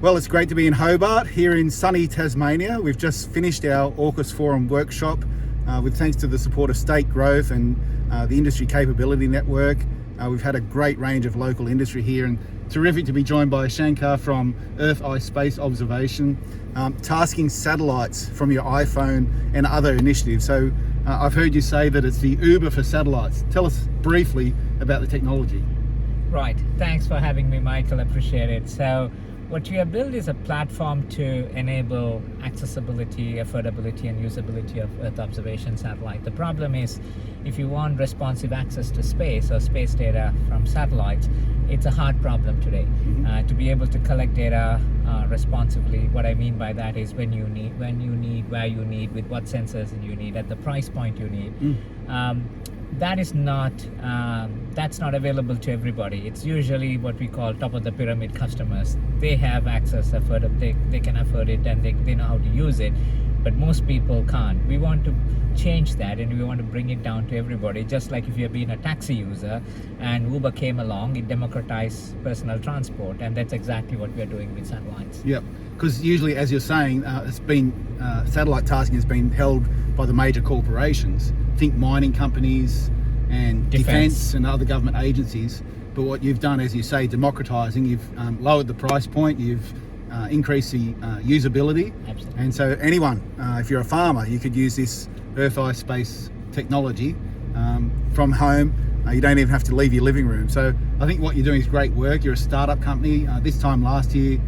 Well, it's great to be in Hobart, here in sunny Tasmania. We've just finished our AUKUS Forum workshop with thanks to the support of State Growth and the Industry Capability Network. We've had a great range of local industry here, and terrific to be joined by Shankar from Earth Eye Space Observation, tasking satellites from your iPhone and other initiatives. So I've heard you say that it's the Uber for satellites. Tell us briefly about the technology. Right, thanks for having me, Michael, appreciate it. So what we have built is a platform to enable accessibility, affordability and usability of Earth observation satellite. The problem is, if you want responsive access to space or space data from satellites, it's a hard problem today. To be able to collect data responsively, what I mean by that is when you need, where you need, with what sensors you need, at the price point you need. That's not available to everybody. It's usually what we call top of the pyramid customers. They have access, they can afford it, and they know how to use it, but most people can't. We want to change that, and we want to bring it down to everybody. Just like if you've been a taxi user and Uber came along, it democratized personal transport, and that's exactly what we're doing with satellites. Yep, because usually, as you're saying, satellite tasking has been held by the major corporations. Think mining companies and defence and other government agencies. But what you've done, as you say, democratising, you've lowered the price point, you've increased the usability. Absolutely. And so anyone, if you're a farmer, you could use this Earth Eye Space technology from home. You don't even have to leave your living room. So I think what you're doing is great work. You're a startup company. This time last year,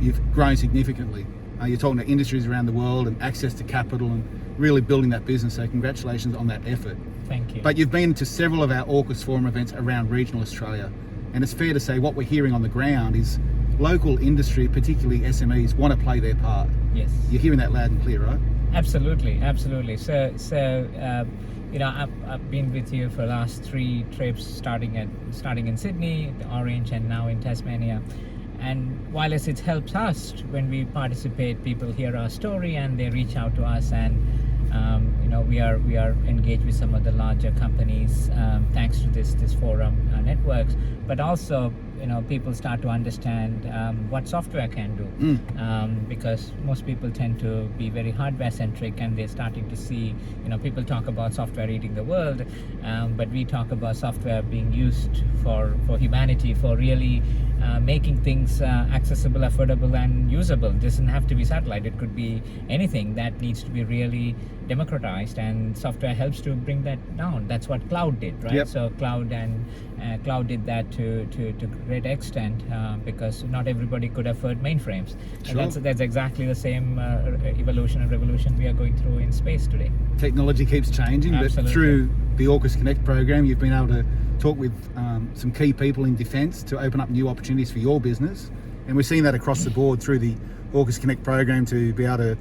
you've grown significantly. You're talking to industries around the world and access to capital and really building that business. So congratulations on that effort. Thank you. But you've been to several of our AUKUS Forum events around regional Australia. And it's fair to say what we're hearing on the ground is local industry, particularly SMEs, want to play their part. Yes. You're hearing that loud and clear, right? Absolutely. So I've been with you for the last 3 trips, starting in Sydney, Orange, and now in Tasmania. And while it helps us when we participate, people hear our story and they reach out to us, and we are engaged with some of the larger companies thanks to this forum networks. But also, people start to understand what software can do, because most people tend to be very hardware centric, and they're starting to see, people talk about software eating the world, but we talk about software being used for humanity, for really making things accessible, affordable and usable. It doesn't have to be satellite, it could be anything that needs to be really democratized, and software helps to bring that down. That's what cloud did, right? Yep. So cloud did that to great extent, because not everybody could afford mainframes. Sure. And that's exactly the same evolution and revolution we are going through in space today. Technology keeps changing. Absolutely. But through the AUKUS Connect program, you've been able to talk with some key people in defence to open up new opportunities for your business. And we're seeing that across the board through the AUKUS Connect program, to be able to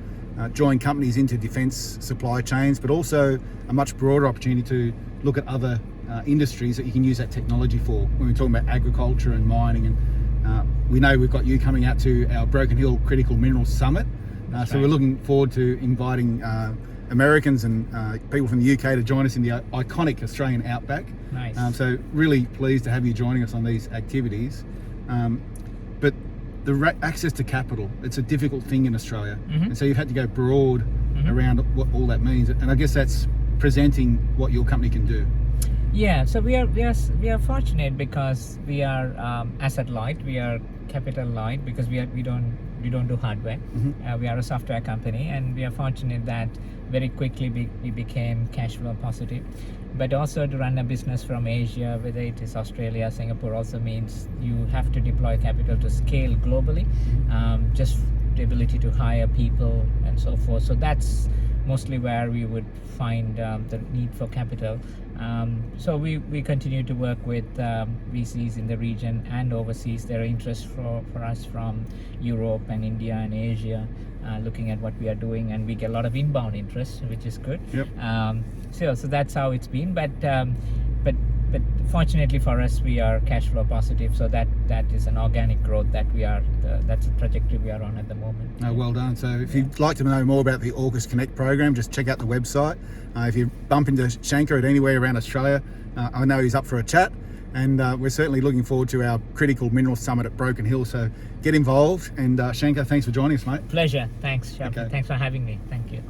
join companies into defence supply chains, but also a much broader opportunity to look at other industries that you can use that technology for. When we're talking about agriculture and mining, and we know we've got you coming out to our Broken Hill Critical Minerals Summit. So we're looking forward to inviting Americans and people from the UK to join us in the iconic Australian outback. Nice. So really pleased to have you joining us on these activities. But the access to capital, it's a difficult thing in Australia. And so you've had to go broad around what all that means. And I guess that's presenting what your company can do. Yeah, so we are fortunate because we are asset light, we are capital light, because we don't do hardware. We are a software company, and we are fortunate that very quickly we became cash flow positive. But also, to run a business from Asia, whether it is Australia, Singapore, also means you have to deploy capital to scale globally. Just the ability to hire people and so forth. So that's mostly where we would find the need for capital. So we continue to work with VCs in the region and overseas. There are interest for us from Europe and India and Asia, looking at what we are doing, and we get a lot of inbound interest, which is good. Yep. So that's how it's been. But fortunately for us, we are cash flow positive, so that is an organic growth that that's a trajectory we are on at the moment. Well done. So if you'd like to know more about the AUKUS Connect program, just check out the website. If you bump into Shankar at anywhere around Australia, I know he's up for a chat. And we're certainly looking forward to our Critical Minerals Summit at Broken Hill. So get involved. And Shankar, thanks for joining us, mate. Pleasure. Thanks, Shafi. Okay. Thanks for having me. Thank you.